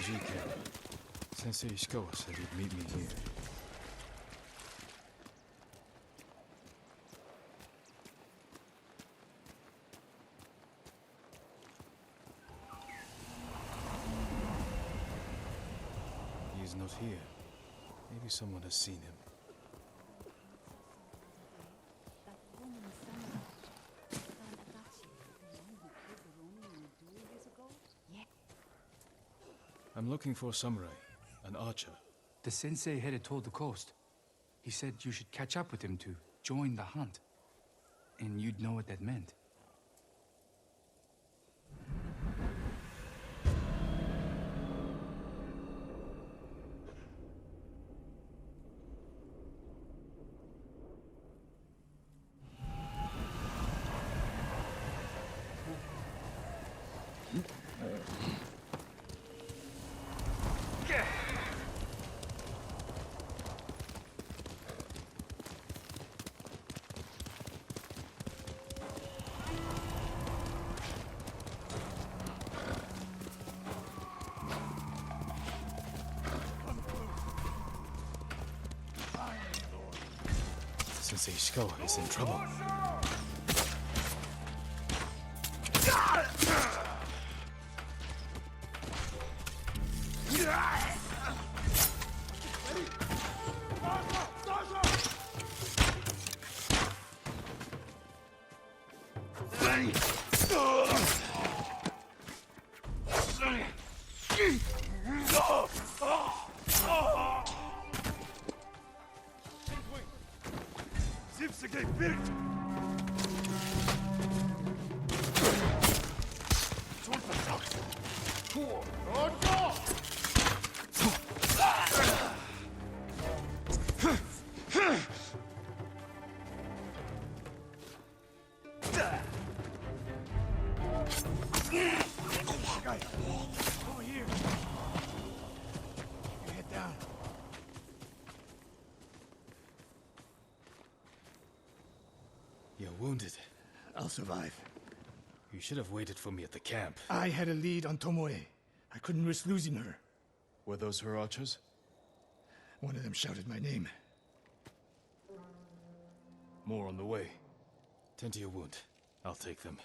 refugee camp. Sensei Ishikawa said he'd meet me here. He is not here. Maybe someone has seen him. I'm looking for a samurai, an archer. The sensei headed toward the coast. He said you should catch up with him to join the hunt. And you'd know what that meant. Sensei Ishikawa is in trouble. You're wounded. I'll survive. You should have waited for me at the camp. I had a lead on Tomoe. I couldn't risk losing her. Were those her archers? One of them shouted my name. More on the way. Tend to your wound. I'll take them.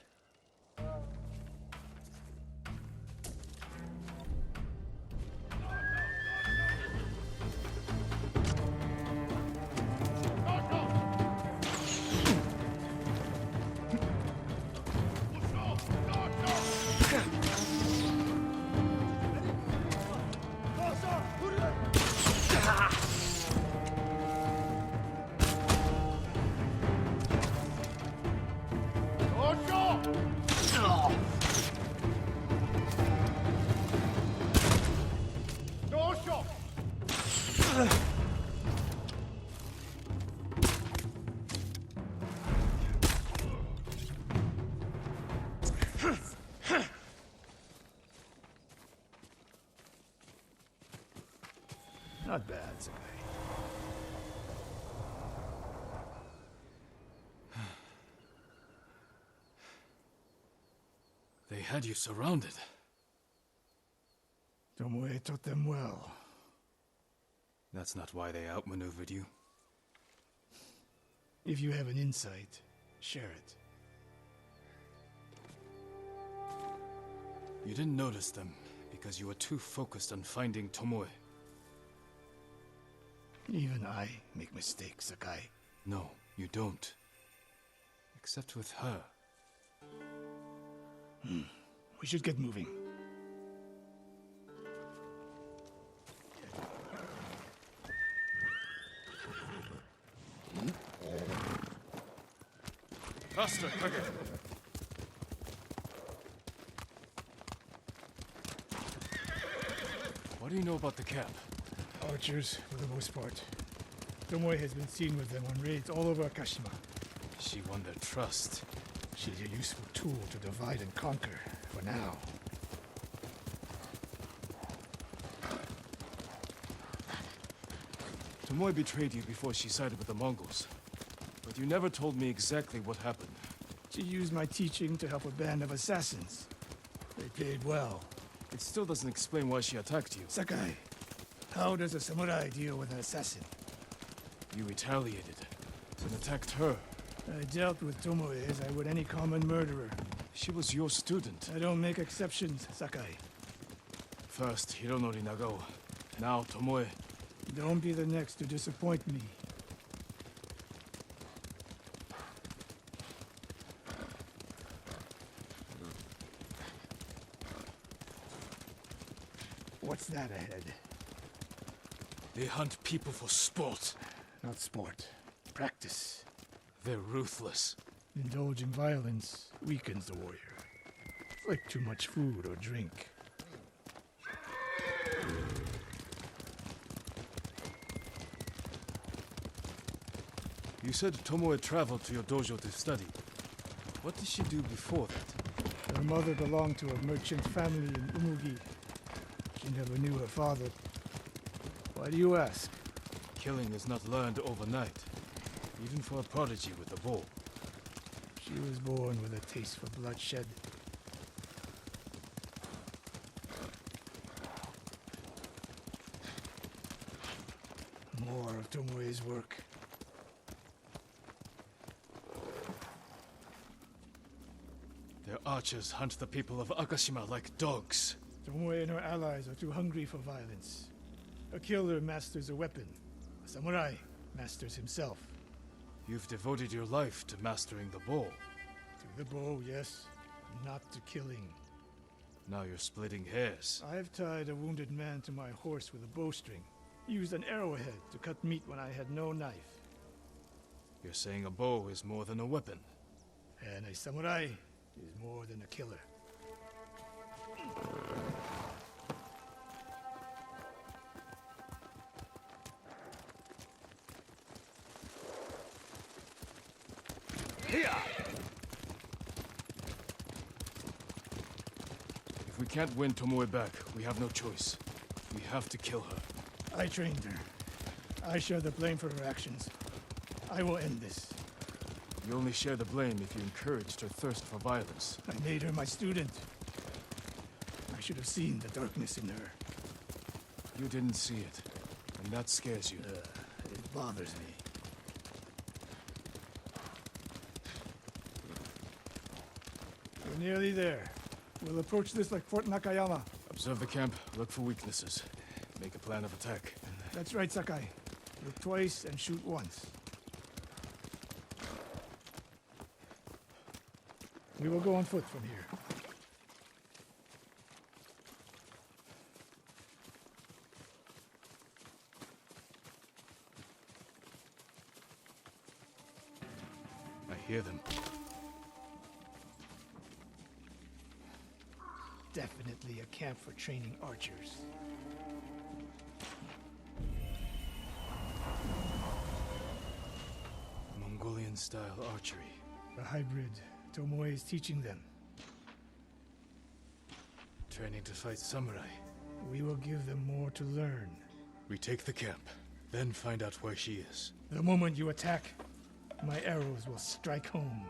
Not bad, Sakai. They had you surrounded. Tomoe taught them well. That's not why they outmaneuvered you. If you have an insight, share it. You didn't notice them because you were too focused on finding Tomoe. Even I make mistakes, Sakai. No, you don't. Except with her. We should get moving. Faster, Kage! What do you know about the camp? Archers, for the most part. Tomoe has been seen with them on raids all over Akashima. She won their trust. She's a useful tool to divide and conquer, for now. Tomoe betrayed you before she sided with the Mongols. But you never told me exactly what happened. She used my teaching to help a band of assassins. They paid well. It still doesn't explain why she attacked you. Sakai, how does a samurai deal with an assassin? You retaliated and attacked her. I dealt with Tomoe as I would any common murderer. She was your student. I don't make exceptions, Sakai. First Hironori Nagao, now Tomoe. Don't be the next to disappoint me. What's that ahead? They hunt people for sport. Not sport. Practice. They're ruthless. Indulging violence weakens the warrior. It's like too much food or drink. You said Tomoe traveled to your dojo to study. What did she do before that? Her mother belonged to a merchant family in Umugi. She never knew her father. Why do you ask? Killing is not learned overnight, even for a prodigy with a bow. She was born with a taste for bloodshed. More of Tomoe's work. Their archers hunt the people of Akashima like dogs. Tomoe and her allies are too hungry for violence. A killer masters a weapon. A samurai masters himself. You've devoted your life to mastering the bow. To the bow, yes. Not to killing. Now you're splitting hairs. I've tied a wounded man to my horse with a bowstring. Used an arrowhead to cut meat when I had no knife. You're saying a bow is more than a weapon. And a samurai is more than a killer. If we can't win Tomoe back, we have no choice. We have to kill her. I trained her. I share the blame for her actions. I will end this. You only share the blame if you encouraged her thirst for violence. I made her my student. I should have seen the darkness in her. You didn't see it, and that scares you. It bothers me. We're nearly there. We'll approach this like Fort Nakayama. Observe the camp, look for weaknesses. Make a plan of attack. That's right, Sakai. Look twice and shoot once. We will go on foot from here. I hear them. Definitely a camp for training archers. Mongolian-style archery. A hybrid. Tomoe is teaching them. Training to fight samurai. We will give them more to learn. We take the camp, then find out where she is. The moment you attack, my arrows will strike home.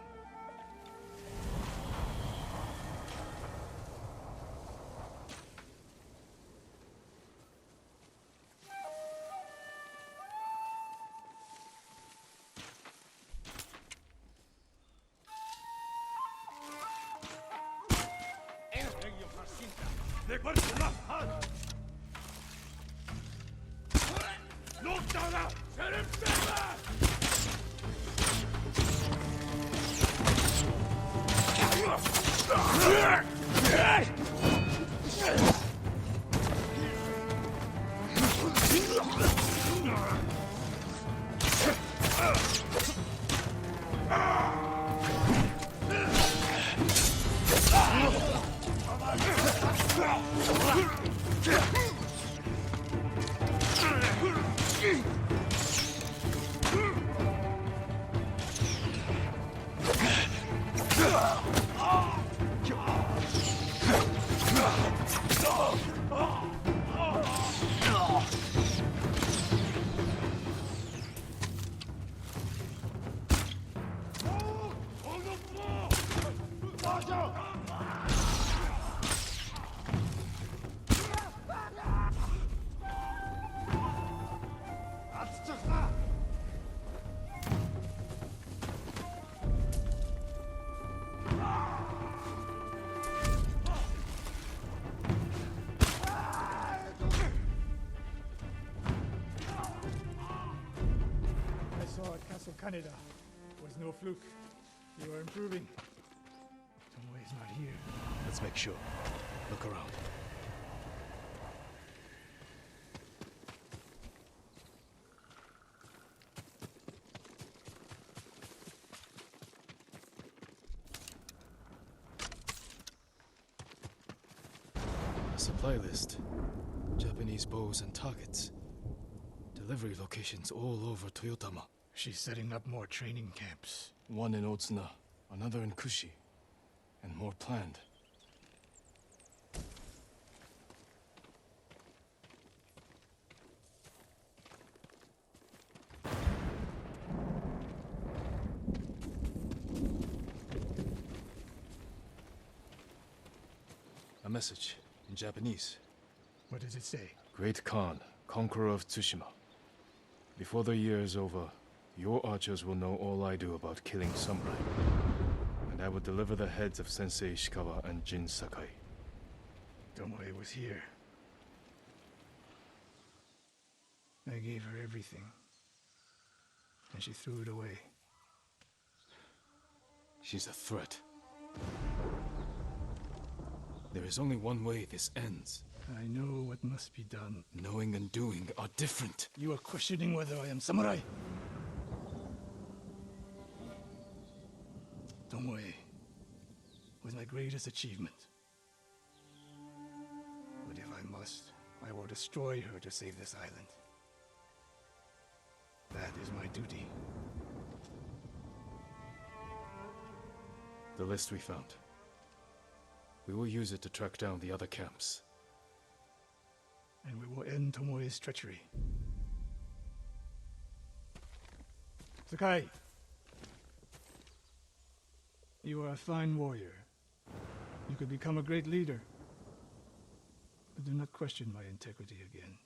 saw at Castle Kaneda was no fluke. You are improving. Tomoe is not here. Let's make sure. Look around. A supply list. Japanese bows and targets. Delivery locations all over Toyotama. She's setting up more training camps. One in Otsuna, another in Kushi, and more planned. A message in Japanese. What does it say? Great Khan, conqueror of Tsushima. Before the year is over, your archers will know all I do about killing samurai. And I will deliver the heads of Sensei Ishikawa and Jin Sakai. Tomoe was here. I gave her everything. And she threw it away. She's a threat. There is only one way this ends. I know what must be done. Knowing and doing are different. You are questioning whether I am samurai. Tomoe was my greatest achievement. But if I must, I will destroy her to save this island. That is my duty. The list we found. We will use it to track down the other camps. And we will end Tomoe's treachery. Sakai! You are a fine warrior. You could become a great leader. But do not question my integrity again.